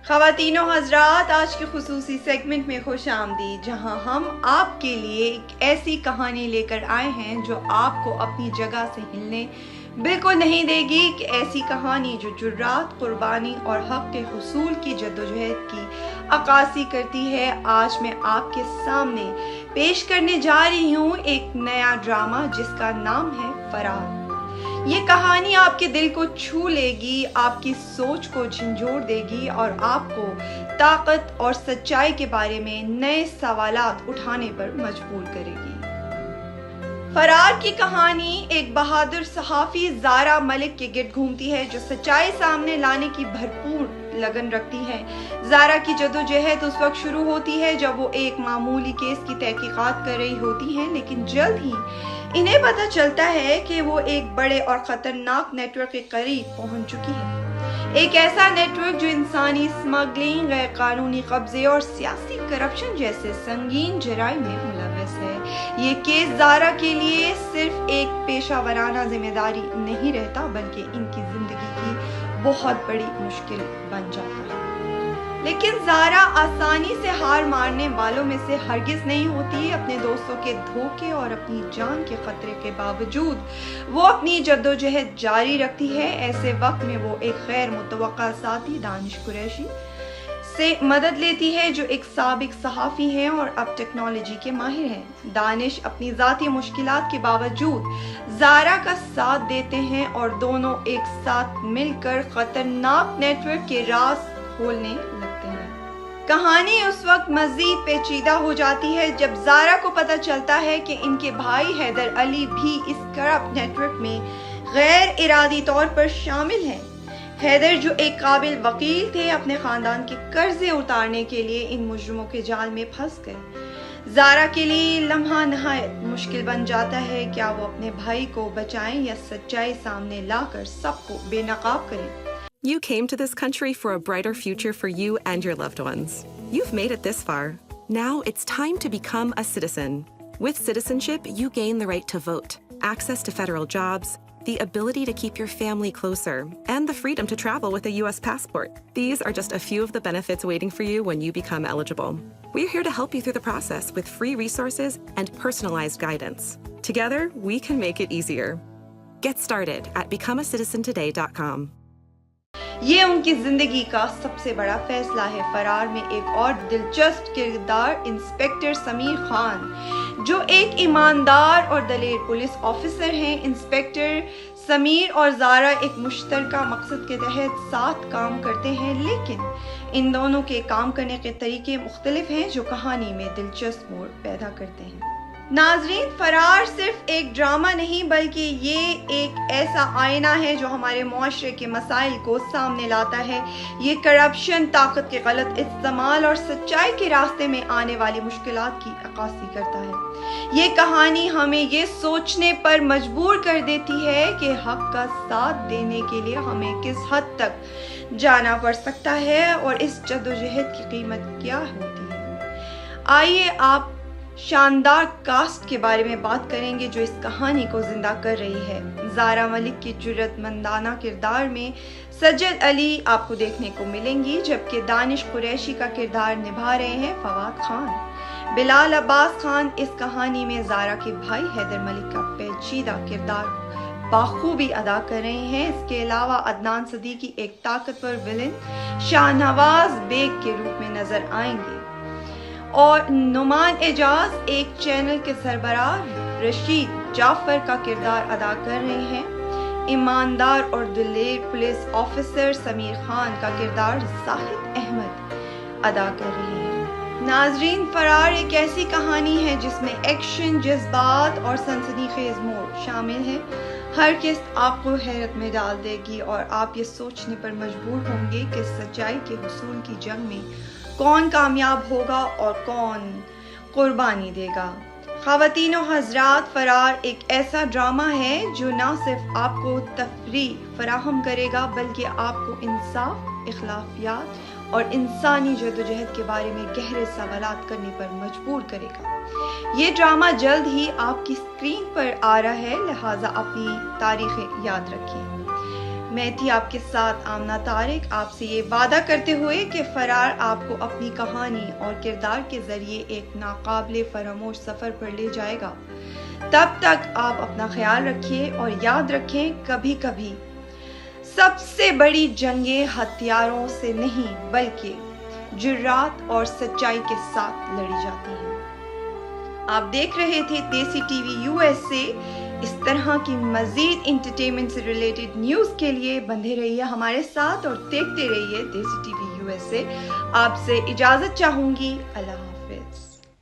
خواتین و حضرات، آج کی خصوصی سیگمنٹ میں خوش آمدید، جہاں ہم آپ کے لیے ایک ایسی کہانی لے کر آئے ہیں جو آپ کو اپنی جگہ سے ہلنے بالکل نہیں دے گی۔ کہ ایسی کہانی جو جرات، قربانی اور حق کے حصول کی جدوجہد کی عکاسی کرتی ہے۔ آج میں آپ کے سامنے پیش کرنے جا رہی ہوں ایک نیا ڈرامہ جس کا نام ہے فرار۔ یہ کہانی آپ کے دل کو چھو لے گی، آپ کی سوچ کو جھنجھوڑ دے گی اور آپ کو طاقت اور سچائی کے بارے میں نئے سوالات اٹھانے پر مجبور کرے گی۔ فرار کی کہانی ایک بہادر صحافی زارا ملک کے گرد گھومتی ہے جو سچائی سامنے لانے کی بھرپور لگن رکھتی ہے۔ زارا کی جدوجہد اس وقت شروع ہوتی ہے جب وہ ایک معمولی کیس کی تحقیقات کر رہی ہوتی ہیں، لیکن جلد ہی انہیں پتہ چلتا ہے کہ وہ ایک بڑے اور خطرناک نیٹ ورک کے قریب پہنچ چکی ہے۔ ایک ایسا نیٹ ورک جو انسانی اسمگلنگ، غیر قانونی قبضے اور سیاسی کرپشن جیسے سنگین جرائم میں ملوث ہے۔ یہ کیس زارا کے لیے صرف ایک پیشہ ورانہ ذمہ داری نہیں رہتا، بلکہ ان کی زندگی کی بہت بڑی مشکل بن جاتا ہے۔ لیکن زارا آسانی سے ہار مارنے والوں میں سے ہرگز نہیں ہوتی۔ اپنے دوستوں کے دھوکے اور اپنی جان کے خطرے کے باوجود وہ اپنی جدوجہد جاری رکھتی ہے۔ ایسے وقت میں وہ ایک غیر متوقع ساتھی دانش قریشی سے مدد لیتی ہے جو ایک سابق صحافی ہیں اور اب ٹیکنالوجی کے ماہر ہیں۔ دانش اپنی ذاتی مشکلات کے باوجود زارا کا ساتھ دیتے ہیں اور دونوں ایک ساتھ مل کر خطرناک نیٹ ورک کے راز کھولنے لگتے ہیں۔ کہانی اس وقت مزید پیچیدہ ہو جاتی ہے جب زارا کو پتہ چلتا ہے کہ ان کے بھائی حیدر علی بھی اس کرپٹ نیٹ ورک میں غیر ارادی طور پر شامل ہیں۔ حیدر جو ایک قابل وکیل تھے، اپنے خاندان کے قرضے اتارنے کے لیے ان مجرموں کے جال میں پھنس گئے۔ زارا کے لیے لمحہ نہایت مشکل بن جاتا ہے، کیا وہ اپنے بھائی کو بچائیں یا سچائی سامنے لا کر سب کو بے نقاب کریں۔ You came to this country for a brighter future for you and your loved ones. You've made it this far. Now it's time to become a citizen. With citizenship, you gain the right to vote, access to federal jobs, the ability to keep your family closer, and the freedom to travel with a U.S. passport. These are just a few of the benefits waiting for you when you become eligible. We're here to help you through the process with free resources and personalized guidance. Together, we can make it easier. Get started at becomeacitizentoday.com. یہ ان کی زندگی کا سب سے بڑا فیصلہ ہے۔ فرار میں ایک اور دلچسپ کردار انسپکٹر سمیر خان، جو ایک ایماندار اور دلیر پولیس آفیسر ہیں۔ انسپکٹر سمیر اور زارا ایک مشترکہ مقصد کے تحت ساتھ کام کرتے ہیں، لیکن ان دونوں کے کام کرنے کے طریقے مختلف ہیں جو کہانی میں دلچسپ موڑ پیدا کرتے ہیں۔ ناظرین، فرار صرف ایک ڈرامہ نہیں بلکہ یہ ایک ایسا آئینہ ہے جو ہمارے معاشرے کے مسائل کو سامنے لاتا ہے۔ یہ کرپشن، طاقت کے غلط استعمال اور سچائی کے راستے میں آنے والی مشکلات کی عکاسی کرتا ہے۔ یہ کہانی ہمیں یہ سوچنے پر مجبور کر دیتی ہے کہ حق کا ساتھ دینے کے لیے ہمیں کس حد تک جانا پڑ سکتا ہے اور اس جدوجہد کی قیمت کیا ہوتی ہے۔ آئیے آپ شاندار کاسٹ کے بارے میں بات کریں گے جو اس کہانی کو زندہ کر رہی ہے۔ زارا ملک کی جرأت مندانہ کردار میں سجد علی آپ کو دیکھنے کو ملیں گی، جبکہ دانش قریشی کا کردار نبھا رہے ہیں فواد خان۔ بلال عباس خان اس کہانی میں زارا کے بھائی حیدر ملک کا پیچیدہ کردار بخوبی ادا کر رہے ہیں۔ اس کے علاوہ عدنان صدیقی ایک طاقتور ولن شاہ نواز بیگ کے روپ میں نظر آئیں گے اور نعمان اعجاز ایک چینل کے سربراہ رشید جعفر کا کردار ادا کر رہے ہیں۔ ایماندار اور دلیر پولیس آفیسر سمیر خان کا کردار زاہد احمد ادا کر رہے ہیں۔ ناظرین، فرار ایک ایسی کہانی ہے جس میں ایکشن، جذبات اور سنسنی خیز موڑ شامل ہیں۔ ہر قسط آپ کو حیرت میں ڈال دے گی اور آپ یہ سوچنے پر مجبور ہوں گے کہ سچائی کے حصول کی جنگ میں کون کامیاب ہوگا اور کون قربانی دے گا۔ خواتین و حضرات، فرار ایک ایسا ڈرامہ ہے جو نہ صرف آپ کو تفریح فراہم کرے گا بلکہ آپ کو انصاف، اخلاقیات اور انسانی جدوجہد کے بارے میں گہرے سوالات کرنے پر مجبور کرے گا۔ یہ ڈرامہ جلد ہی آپ کی اسکرین پر آ رہا ہے، لہٰذا اپنی تاریخیں یاد رکھیں۔ میں تھی آپ کے ساتھ آمنہ طارق، آپ سے یہ وعدہ کرتے ہوئے کہ فرار آپ کو اپنی کہانی اور کردار کے ذریعے ایک ناقابل فراموش سفر پر لے جائے گا۔ تب تک آپ اپنا خیال رکھیے اور یاد رکھیں، کبھی کبھی سب سے بڑی جنگیں ہتھیاروں سے نہیں بلکہ جرات اور سچائی کے ساتھ لڑی جاتی ہیں۔ آپ دیکھ رہے تھے دیسی ٹی وی USA۔ اس طرح کی مزید انٹرٹینمنٹ سے ریلیٹڈ نیوز کے لیے بندھے رہیے ہمارے ساتھ اور دیکھتے رہیے دیسی ٹی وی USA۔ آپ سے اجازت چاہوں گی، اللہ حافظ۔